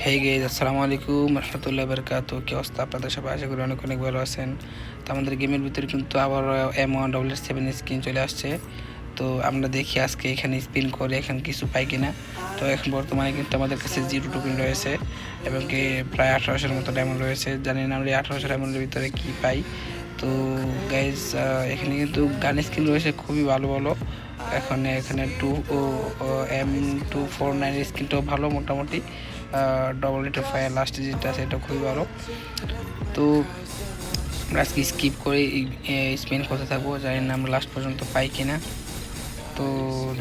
Hey guys, আসসালামু আলাইকুম রহমতুল্লাহ বরকাত। কি অবস্থা আপনাদের? সবাই আশা করি অনেক অনেক ভালো আছেন। তো আমাদের গেমের ভিতরে কিন্তু আবার M177 স্ক্রিন চলে আসছে। তো আমরা দেখি আজকে এখানে স্পিন করে এখানে কিছু পাই কিনা। তো এখন বর্তমানে কিন্তু আমাদের কাছে 0 টোকেন রয়েছে এবং কি প্রায় 1800-এর মতো ডায়মন্ড রয়েছে। জানি না আমরা 1800 ডায়মন্ডের ভিতরে কি পাই। তো গাইজ, এখানে কিন্তু গান স্কিন রয়েছে খুবই ভালো ভালো। এখানে M249 স্কিনটাও ভালো, মোটামুটি ডবল রেট ফায়ার লাস্টে যেটা আছে এটা খুবই ভালো। তো আমরা আজকে স্কিপ করে স্পিন করতে থাকবো, জানি না আমরা লাস্ট পর্যন্ত পাই কিনা। তো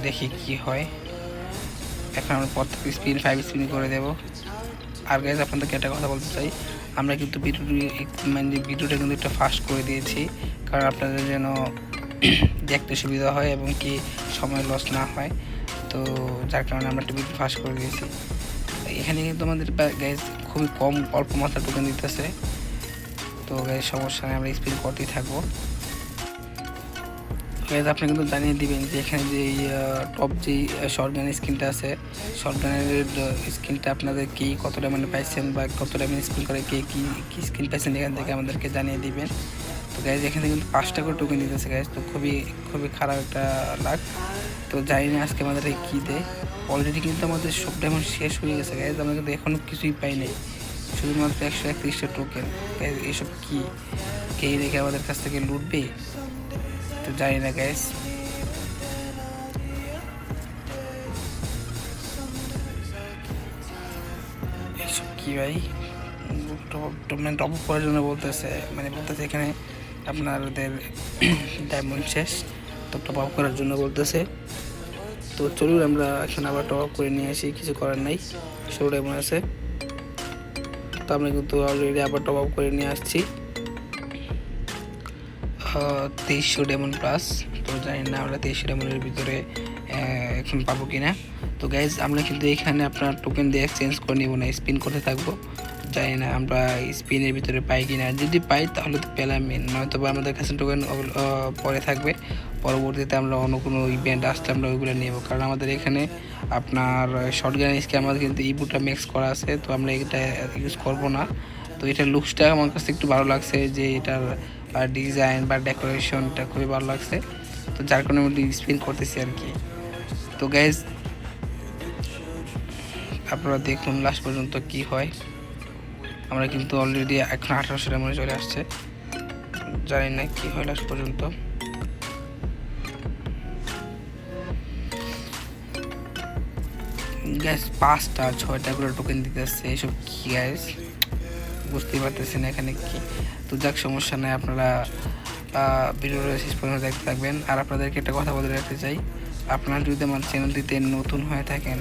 দেখি কি হয়। এখন আমরা প্রত্যেক স্পিন 5 স্পিন করে দেবো। আর গাইজ, আপনাদেরকে একটা কথা বলতে চাই, আমরা কিন্তু ভিডিওটা কিন্তু একটু ফাস্ট করে দিয়েছি, কারণ আপনাদের যেন দেখতে সুবিধা হয় এবং কি সময় লস না হয়। তো যার কারণে আমরা একটু ভিডিও ফাস্ট করে দিয়েছি। এখানে কিন্তু আমাদের গাইজ খুবই কম, অল্প মাত্রা টোকেন দিতেছে। তো গাইজ সমস্যা নেই, আমরা স্পিন করতেই থাকবো। গাইজ আপনি কিন্তু জানিয়ে দিবেন যে এখানে যে টপ যেই শর্টগান স্কিনটা আছে, শর্টগানের স্কিনটা আপনাদের কি কত ডায়মন্ডে পাইছেন বা কত ডায়মন্ড স্পিন করে কে কী স্কিন পাইছেন এখান থেকে আমাদেরকে জানিয়ে দিবেন। তো গাইজ এখানে কিন্তু 5টা করে টোকেন দিতেছে গাইজ, তো খুবই খুবই খারাপ একটা লাগ। তো জানি না আজকে আমাদের কী দেয়। অলরেডি কিন্তু আমাদের সব ডায়মন্ড শেষ হয়ে গেছে গাইজ, আমরা কিন্তু এখনও কিছুই পাই নাই, শুধুমাত্র 131টা টোকেন। এসব কি কে রেখে আমাদের কাছ থেকে লুটবে? তো জানি না গাইজ। এসব কি ভাই, টপ আপ করার জন্য বলতেছে, বলতেছে এখানে আপনাদের ডায়মন্ড শেষ, তো টপ আপ করার জন্য বলতেছে। তো চলুন আমরা এখন আবার টপ আপ করে নিয়ে আসি, কিছু করার নাই, 16 ডায়মন্ড আছে। তো আমরা কিন্তু অলরেডি আবার টপ আপ করে নিয়ে আসছি 2300 ডায়মন্ড প্লাস। তো জানি না আমরা 2300 ডায়মন্ডের ভিতরে এখন পাবো কিনা। তো গাইজ আমরা কিন্তু এখানে আপনার টোকেন দিয়ে এক্সচেঞ্জ করে নেবো না, স্পিন করতে থাকবো। জানি না আমরা স্পিনের ভিতরে পাই কিনা, যদি পাই তাহলে তো পেলাম, নয়তো বা আমাদের কাছে টোকেন পরে থাকবে, পরবর্তীতে আমরা অন্য কোনো ইভেন্ট আসলে আমরা ওইগুলো নেব। কারণ আমাদের এখানে আপনার শর্টগান স্কিন আমাদের কিন্তু ইবুটা মিক্স করা আছে, তো আমরা এটা ইউজ করবো না। তো এটার লুকসটা আমার কাছে একটু ভালো লাগছে, যে এটার ডিজাইন বা ডেকোরেশনটা খুবই ভালো লাগছে, তো যার কারণে আমি স্পিন করতেছি আর কি। তো গাইজ আপনারা দেখুন লাস্ট পর্যন্ত কি হয়। আমরা কিন্তু অলরেডি এখন 1800 ডায়মন্ডে চলে আসছে, জানি না কি হয় লাস্ট পর্যন্ত। গ্যাস 5টা 6টা করে টোকেন দিতে আসছে, এসব কি গ্যাস বুঝতেই পারতেছেন এখানে কি। তো যাক, সমস্যা নেই, আপনারা ভিডিওটা শেষ পর্যন্ত দেখতে থাকবেন। আর আপনাদেরকে একটা কথা বলে রাখতে চাই, আপনারা যদি আমার চ্যানেলটিতে নতুন হয়ে থাকেন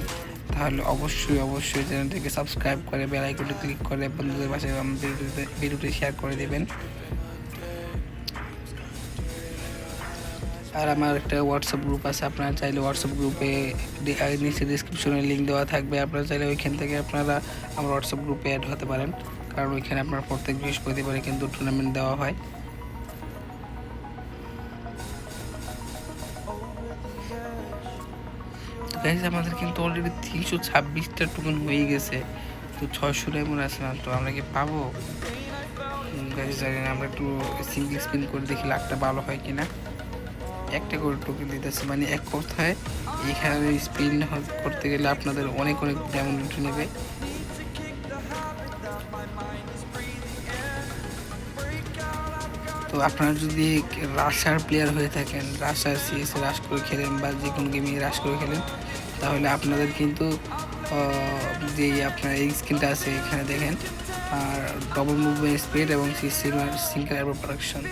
তাহলে অবশ্যই চ্যানেলটিকে সাবস্ক্রাইব করে বেল আইকনটি ক্লিক করে বন্ধুদের পাশে ভিডিওটি শেয়ার করে দেবেন। আর আমার একটা হোয়াটসঅ্যাপ গ্রুপ আছে, আপনারা চাইলে হোয়াটসঅ্যাপ গ্রুপে নিচে ডিসক্রিপশনে লিঙ্ক দেওয়া থাকবে, আপনারা চাইলে ওইখান থেকে আপনারা আমার হোয়াটসঅ্যাপ গ্রুপে অ্যাড হতে পারেন, কারণ ওইখানে আপনার প্রত্যেক বৃহস্পতিবারে কিন্তু টুর্নামেন্ট দেওয়া হয়। তো গাইজ আমাদের কিন্তু অলরেডি 326টা টোকেন হয়ে গেছে, তো 600 ডায়মন্ড আছে না, তো আমরা কি পাবো গাইজ জানি না। আমরা একটু সিঙ্গল স্পিন করে দেখি লাখটা ভালো হয় কিনা। একটা করে টোকেন দিতেছে, এক কথায় এখানে স্পিন করতে গেলে আপনাদের অনেক ডায়মন্ড উঠে নেবে। তো আপনারা যদি রাশার প্লেয়ার হয়ে থাকেন, রাশার সিএস রাশ করে খেলেন বা যে কোনো গেমে রাশ করে খেলেন, তাহলে আপনাদের কিন্তু যে আপনার এই স্কিনটা আছে এখানে দেখেন, আর ডবল মুভমেন্ট স্পিড এবং সিঙ্গেল এয়ার প্রোডাকশন,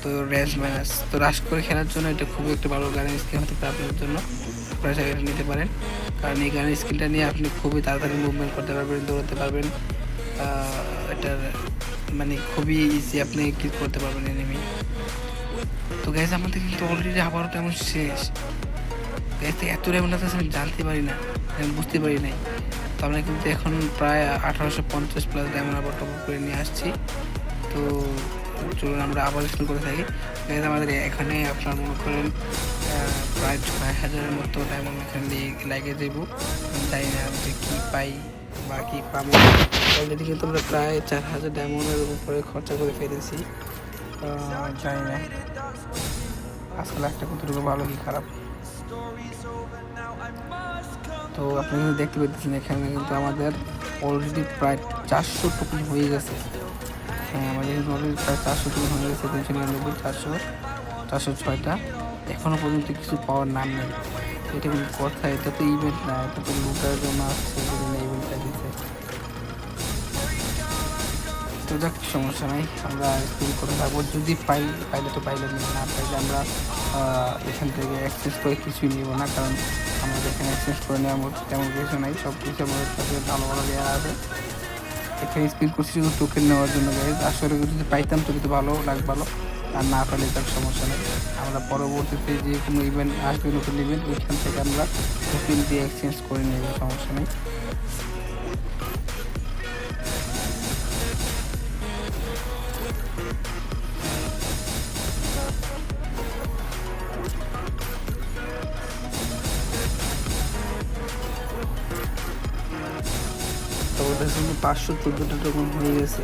তো রেঞ্জ মাইনাস। তো রাশ করে খেলার জন্য এটা খুবই একটা ভালো গানের স্কিন হতে পারে আপনার জন্য, আপনারা এটা নিতে পারেন। কারণ এই গানের স্কিনটা নিয়ে আপনি খুবই তাড়াতাড়ি মুভমেন্ট করতে পারবেন, দৌড়াতে পারবেন। এটার খুবই ইজি, আপনি কিল করতে পারবেন এনিমি। তো গাইজ আমাদের কিন্তু অলরেডি আবারও তেমন শেষ। গাইজ এত ডায়মন্ড আছে আমি জানতে পারি না, আমি বুঝতে পারি নাই। তো আমরা কিন্তু এখন প্রায় 1850 প্লাস ডায়মন্ড আবার টপ আপ করে নিয়ে আসছি। তো চলুন আমরা আবার স্পিন করে থাকি। গাইজ আমাদের এখানে আপনার মনে করেন প্রায় 6000-এর মতো ডায়মন্ড এখানে লাগিয়ে দেবো, জানি না যে কী পাই। বাকি পাবো। অলরেডি কিন্তু আমরা প্রায় 4000 ডায়মন্ডের উপরে খরচা করে ফেলেছি। জানি না আজকাল একটা কতটুকু ভালো কি খারাপ। তো আপনি কিন্তু দেখতে পাচ্ছেন এখানে কিন্তু আমাদের অলরেডি প্রায় 400 টোকেন হয়ে গেছে। হ্যাঁ, আমাদের কিন্তু অলরেডি প্রায় 400 টোকেন হয়ে গেছে, 399, 400, 406টা। এখনও পর্যন্ত কিছু পাওয়ার নাম নেই। এটা কিন্তু কথা, এটা তো ইভেন্ট না, এটা তো লুটার জন্য আসছে, সেজন্য ইভেন্টটা দিচ্ছে। তো যাক, সমস্যা নাই, আমরা স্পিন করে থাকবো। যদি পাইলে তো পাইলে নিই, না পাইলে আমরা এখান থেকে এক্সচেঞ্জ করে কিছুই নিব না, কারণ আমাদের এখানে এক্সচেঞ্জ করে নেওয়ার মতো তেমন কিছু নাই। সব কিছু আমাদের কাছে ভালো ভালো দেওয়া আছে। এখানে স্পিন করছি শুধু টোকেন নেওয়ার জন্য গাইজ। আসলে যদি পাইতাম তো কিন্তু ভালো ভালো, আর না পাইলে তার সমস্যা নেই। আমরা পরবর্তীতে যে কোনো ইভেন্ট আসবে, নতুন ইভেন্ট, ওইখান থেকে আমরা টোকেন দিয়ে এক্সচেঞ্জ করে নেব, সমস্যা নেই। তো ওদের কিন্তু 514টা টোকেন হয়ে গেছে,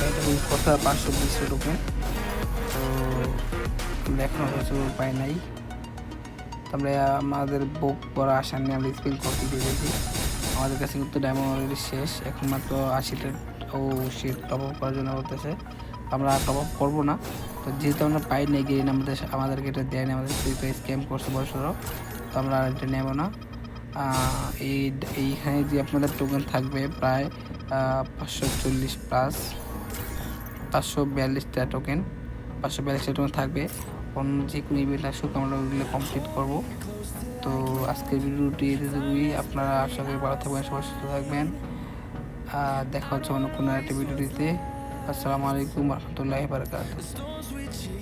এরকম কথা, 520 টোকেন। তো আমরা এখনও কিছু উপায় নাই। তারপরে আমাদের বুক করা আশা নিয়ে আমরা স্পিন করতে দিয়েছি। আমাদের কাছে কিন্তু ডায়মন্ড অলরেডি শেষ, এখন মাত্র 80টা। ও শীত টপ আপ করার জন্য বলতেছে, আমরা টপ আপ করবো না। তো যেহেতু আমরা পাই নাই গেইন, আমাদেরকে এটা দেয়নি, আমাদের স্ক্যাম করছে বড়সড়, তো আমরা আর এটা নেব না। এইখানে যে আপনাদের টোকেন থাকবে প্রায় 540 প্লাস 542টা টোকেন, 542টা টোকেন থাকবে। অন্য যে কোনো ইভেন্ট আসুক আমরা ওইগুলো কমপ্লিট করব। তো আজকের ভিডিওটি এতটুকুই। আপনারা আশা করি ভালো থাকবেন, সবাই সুস্থ থাকবেন। দেখা হচ্ছে অন্য কোনো একটা ভিডিওটিতে। আসসালামু আলাইকুম রহমতুল্লাহি বারাকাতুহু।